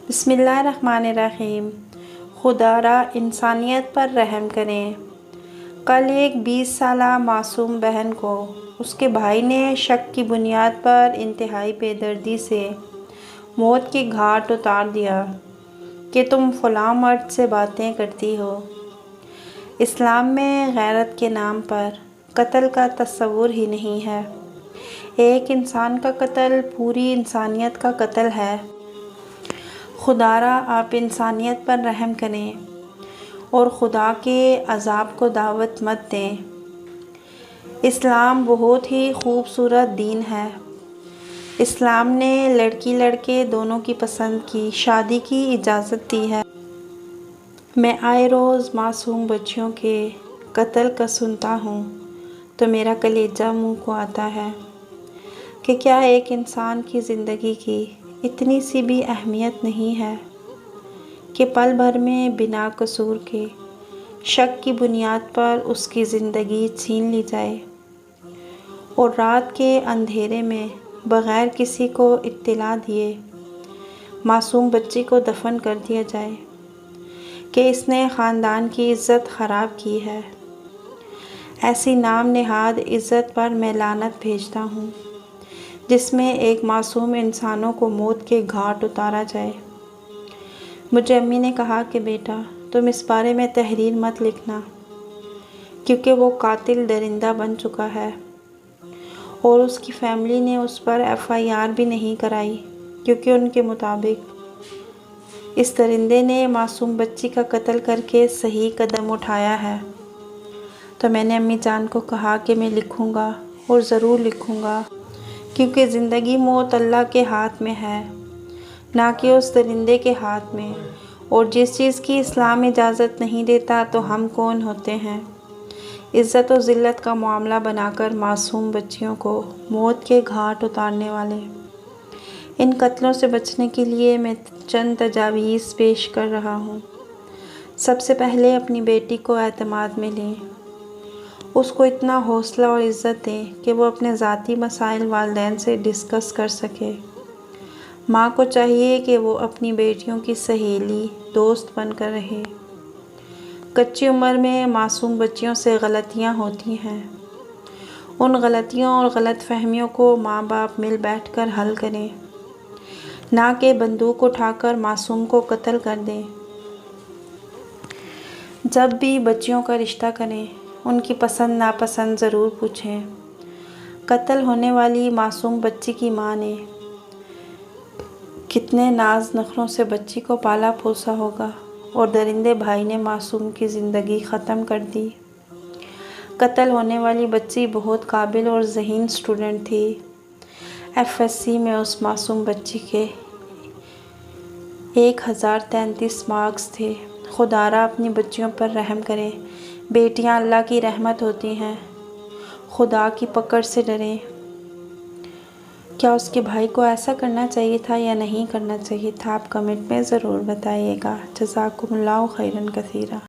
بسم اللہ الرحمن الرحیم۔ خدا را انسانیت پر رحم کریں۔ کل ایک 20 سالہ معصوم بہن کو اس کے بھائی نے شک کی بنیاد پر انتہائی بے دردی سے موت کے گھاٹ اتار دیا کہ تم فلاں مرد سے باتیں کرتی ہو۔ اسلام میں غیرت کے نام پر قتل کا تصور ہی نہیں ہے۔ ایک انسان کا قتل پوری انسانیت کا قتل ہے۔ خدا را آپ انسانیت پر رحم کریں اور خدا کے عذاب کو دعوت مت دیں۔ اسلام بہت ہی خوبصورت دین ہے۔ اسلام نے لڑکی لڑکے دونوں کی پسند کی شادی کی اجازت دی ہے۔ میں آئے روز معصوم بچیوں کے قتل کا سنتا ہوں تو میرا کلیجہ منہ کو آتا ہے کہ کیا ایک انسان کی زندگی کی اتنی سی بھی اہمیت نہیں ہے کہ پل بھر میں بنا قصور کے شک کی بنیاد پر اس کی زندگی چھین لی جائے اور رات کے اندھیرے میں بغیر کسی کو اطلاع دیے معصوم بچی کو دفن کر دیا جائے کہ اس نے خاندان کی عزت خراب کی ہے۔ ایسی نام نہاد عزت پر میں لعنت بھیجتا ہوں جس میں ایک معصوم انسانوں کو موت کے گھاٹ اتارا جائے۔ مجھے امی نے کہا کہ بیٹا تم اس بارے میں تحریر مت لکھنا کیونکہ وہ قاتل درندہ بن چکا ہے، اور اس کی فیملی نے اس پر FIR بھی نہیں کرائی کیونکہ ان کے مطابق اس درندے نے معصوم بچی کا قتل کر کے صحیح قدم اٹھایا ہے۔ تو میں نے امی جان کو کہا کہ میں لکھوں گا اور ضرور لکھوں گا کیونکہ زندگی موت اللہ کے ہاتھ میں ہے نہ کہ اس درندے کے ہاتھ میں، اور جس چیز کی اسلام اجازت نہیں دیتا تو ہم کون ہوتے ہیں عزت و ذلت کا معاملہ بنا کر معصوم بچیوں کو موت کے گھاٹ اتارنے والے۔ ان قتلوں سے بچنے کے لیے میں چند تجاویز پیش کر رہا ہوں۔ سب سے پہلے اپنی بیٹی کو اعتماد میں لیں، اس کو اتنا حوصلہ اور عزت دیں کہ وہ اپنے ذاتی مسائل والدین سے ڈسکس کر سکے۔ ماں کو چاہیے کہ وہ اپنی بیٹیوں کی سہیلی دوست بن کر رہے۔ کچی عمر میں معصوم بچیوں سے غلطیاں ہوتی ہیں، ان غلطیوں اور غلط فہمیوں کو ماں باپ مل بیٹھ کر حل کریں، نہ کہ بندوق اٹھا کر معصوم کو قتل کر دیں۔ جب بھی بچیوں کا رشتہ کریں ان کی پسند ناپسند ضرور پوچھیں۔ قتل ہونے والی معصوم بچی کی ماں نے کتنے ناز نخروں سے بچی کو پالا پوسا ہوگا اور درندے بھائی نے معصوم کی زندگی ختم کر دی۔ قتل ہونے والی بچی بہت قابل اور ذہین اسٹوڈنٹ تھی۔ FSC میں اس معصوم بچی کے 1033 مارکس تھے۔ خدا را اپنی بچیوں پر رحم کرے۔ بیٹیاں اللہ کی رحمت ہوتی ہیں، خدا کی پکڑ سے ڈریں۔ کیا اس کے بھائی کو ایسا کرنا چاہیے تھا یا نہیں کرنا چاہیے تھا؟ آپ کمنٹ میں ضرور بتائیے گا۔ جزاکم اللہ خیرا کثیرا۔